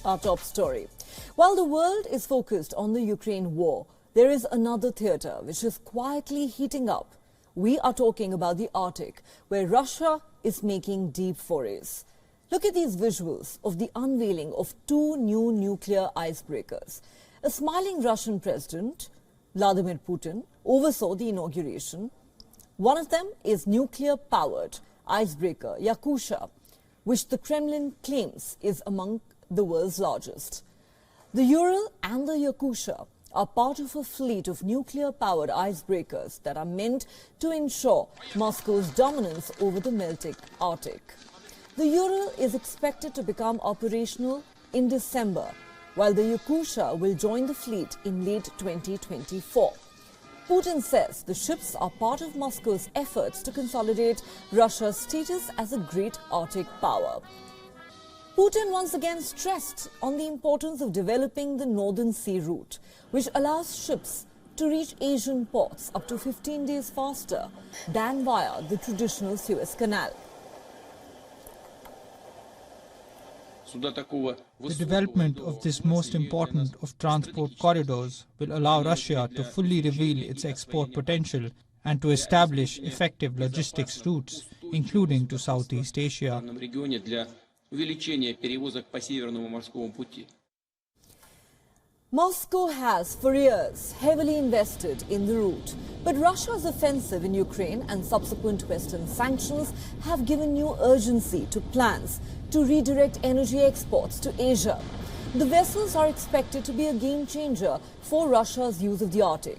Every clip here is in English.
our top story. While the world is focused on the Ukraine war, there is another theatre which is quietly heating up. We are talking about the Arctic, where Russia is making deep forays. Look at these visuals of the unveiling of two new nuclear icebreakers. A smiling Russian president, Vladimir Putin, oversaw the inauguration. One of them is nuclear-powered icebreaker Yakusha, which the Kremlin claims is among the world's largest. The Ural and the Yakusha are part of a fleet of nuclear-powered icebreakers that are meant to ensure Moscow's dominance over the melting Arctic. The Ural is expected to become operational in December, while the Yakusha will join the fleet in late 2024. Putin says the ships are part of Moscow's efforts to consolidate Russia's status as a great Arctic power. Putin once again stressed on the importance of developing the Northern Sea route, which allows ships to reach Asian ports up to 15 days faster than via the traditional Suez Canal. The development of this most important of transport corridors will allow Russia to fully reveal its export potential and to establish effective logistics routes, including to Southeast Asia. Moscow has, for years, heavily invested in the route. But Russia's offensive in Ukraine and subsequent Western sanctions have given new urgency to plans to redirect energy exports to Asia. The vessels are expected to be a game changer for Russia's use of the Arctic.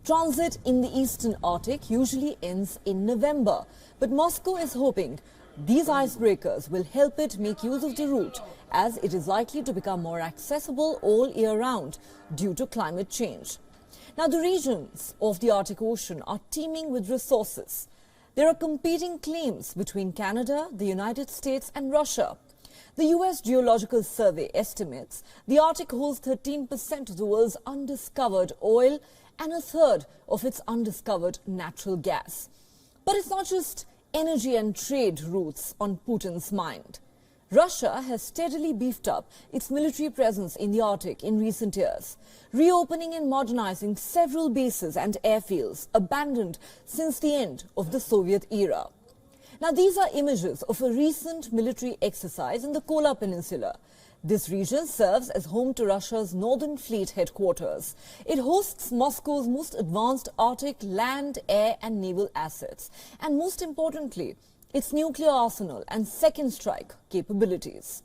Transit in the eastern Arctic usually ends in November, but Moscow is hoping these icebreakers will help it make use of the route, as it is likely to become more accessible all year round due to climate change. Now, the regions of the Arctic Ocean are teeming with resources. There are competing claims between Canada, the United States and Russia. The US Geological Survey estimates the Arctic holds 13% of the world's undiscovered oil and a third of its undiscovered natural gas. But it's not just energy and trade routes on Putin's mind. Russia has steadily beefed up its military presence in the Arctic in recent years, reopening and modernizing several bases and airfields abandoned since the end of the Soviet era. Now, these are images of a recent military exercise in the Kola Peninsula. This region serves as home to Russia's Northern Fleet headquarters. It hosts Moscow's most advanced Arctic land, air and naval assets, and most importantly, its nuclear arsenal and second strike capabilities.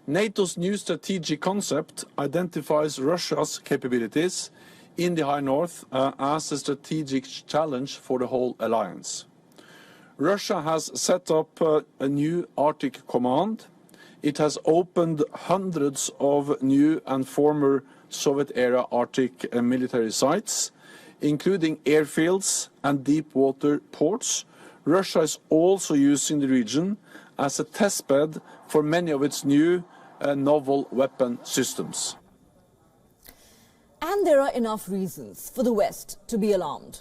NATO's new strategic concept identifies Russia's capabilities in the High North as a strategic challenge for the whole alliance. Russia has set up a new Arctic command. It has opened hundreds of new and former Soviet-era Arctic military sites, including airfields and deep-water ports. Russia is also using the region as a testbed for many of its new novel weapon systems. And there are enough reasons for the West to be alarmed.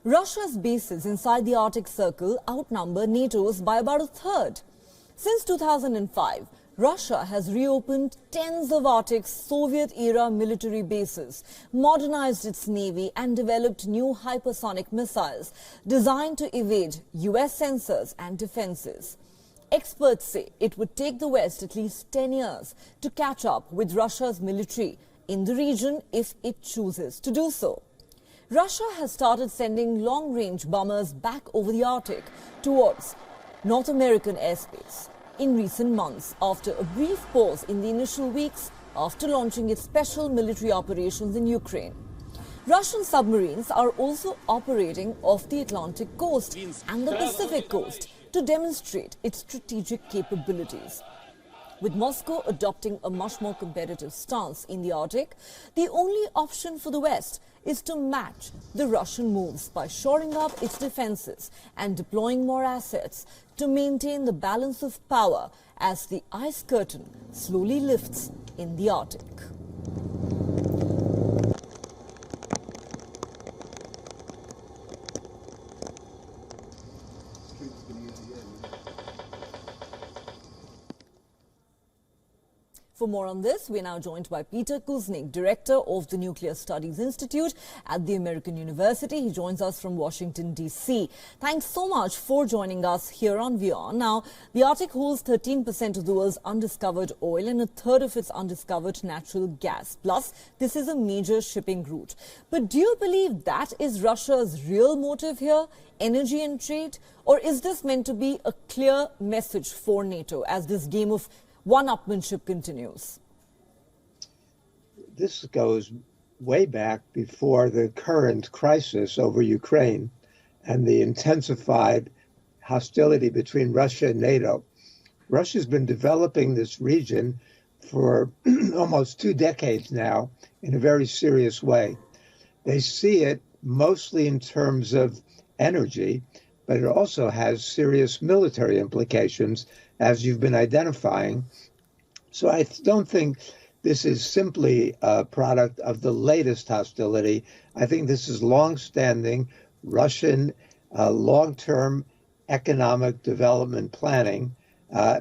Russia's bases inside the Arctic Circle outnumber NATO's by about a third. Since 2005, Russia has reopened tens of Arctic's Soviet-era military bases, modernized its navy and developed new hypersonic missiles designed to evade US sensors and defenses. Experts say it would take the West at least 10 years to catch up with Russia's military in the region if it chooses to do so. Russia has started sending long-range bombers back over the Arctic towards North American airspace in recent months after a brief pause in the initial weeks after launching its special military operations in Ukraine. Russian submarines are also operating off the Atlantic coast and the Pacific coast to demonstrate its strategic capabilities. With Moscow adopting a much more competitive stance in the Arctic, the only option for the West is to match the Russian moves by shoring up its defenses and deploying more assets to maintain the balance of power as the ice curtain slowly lifts in the Arctic. For more on this, we are now joined by Peter Kuznick, Director of the Nuclear Studies Institute at the American University. He joins us from Washington, D.C. Thanks so much for joining us here on WION. Now, the Arctic holds 13% of the world's undiscovered oil and a third of its undiscovered natural gas. Plus, this is a major shipping route. But do you believe that is Russia's real motive here, energy and trade? Or is this meant to be a clear message for NATO as this game of one-upmanship continues? This goes way back before the current crisis over Ukraine and the intensified hostility between Russia and NATO. Russia's been developing this region for almost 2 decades now in a very serious way. They see it mostly in terms of energy, but it also has serious military implications, as you've been identifying. So I don't think this is simply a product of the latest hostility. I think this is long-standing Russian long-term economic development planning,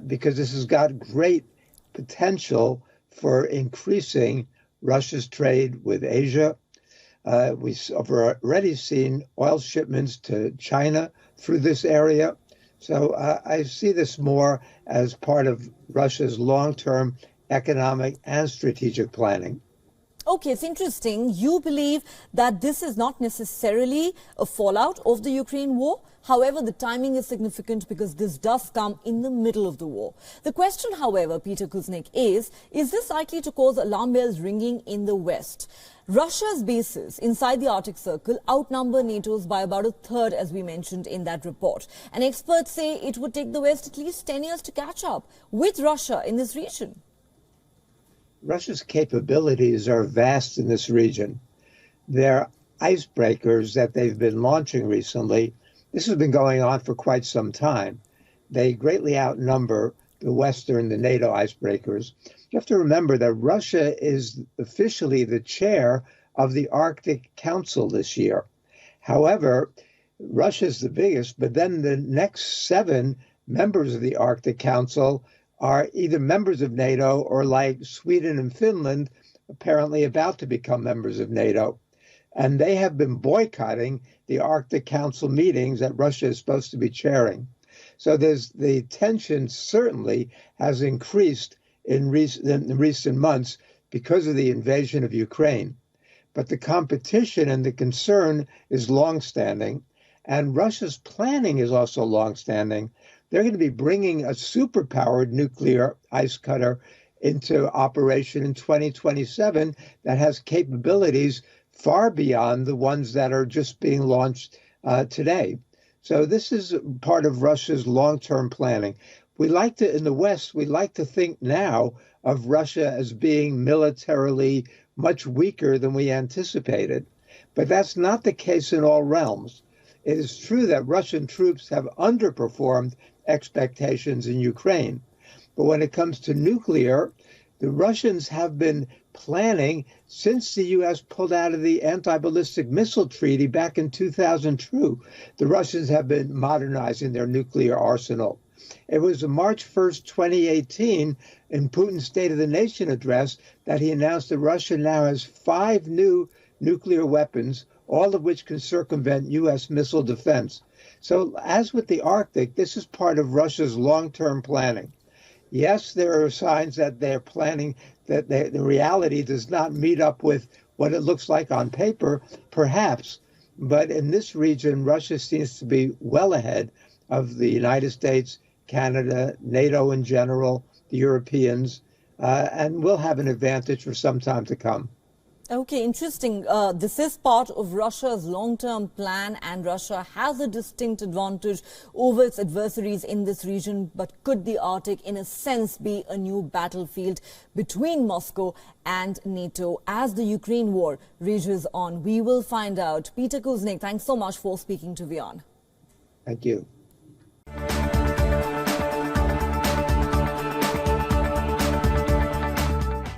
because this has got great potential for increasing Russia's trade with Asia. We've already seen oil shipments to China through this area. So I see this more as part of Russia's long-term economic and strategic planning. Okay, it's interesting. You believe that this is not necessarily a fallout of the Ukraine war. However, the timing is significant because this does come in the middle of the war. The question, however, Peter Kuznick, is this likely to cause alarm bells ringing in the West? Russia's bases inside the Arctic Circle outnumber NATO's by about a third, as we mentioned in that report. And experts say it would take the West at least 10 years to catch up with Russia in this region. Russia's capabilities are vast in this region. Their icebreakers that they've been launching recently, this has been going on for quite some time. They greatly outnumber the Western, the NATO icebreakers. You have to remember that Russia is officially the chair of the Arctic Council this year. However, Russia is the biggest, but then the next 7 members of the Arctic Council are either members of NATO or, like Sweden and Finland, apparently about to become members of NATO. And they have been boycotting the Arctic Council meetings that Russia is supposed to be chairing. So the tension certainly has increased in recent months because of the invasion of Ukraine. But the competition and the concern is longstanding, and Russia's planning is also longstanding. They're going to be bringing a superpowered nuclear ice cutter into operation in 2027 that has capabilities far beyond the ones that are just being launched today. So this is part of Russia's long-term planning. In the West, we like to think now of Russia as being militarily much weaker than we anticipated. But that's not the case in all realms. It is true that Russian troops have underperformed expectations in Ukraine. But when it comes to nuclear, the Russians have been planning since the U.S. pulled out of the anti-ballistic missile treaty back in 2002. The Russians have been modernizing their nuclear arsenal. It was on March 1st, 2018, in Putin's State of the Nation address, that he announced that Russia now has 5 new nuclear weapons, all of which can circumvent U.S. missile defense. So as with the Arctic, this is part of Russia's long-term planning. Yes, there are signs that they're planning that the reality does not meet up with what it looks like on paper, perhaps. But in this region, Russia seems to be well ahead of the United States, Canada, NATO in general, the Europeans, and will have an advantage for some time to come. Okay, interesting. This is part of Russia's long-term plan, and Russia has a distinct advantage over its adversaries in this region. But could the Arctic, in a sense, be a new battlefield between Moscow and NATO as the Ukraine war rages on? We will find out. Peter Kuznick, thanks so much for speaking to WION. Thank you.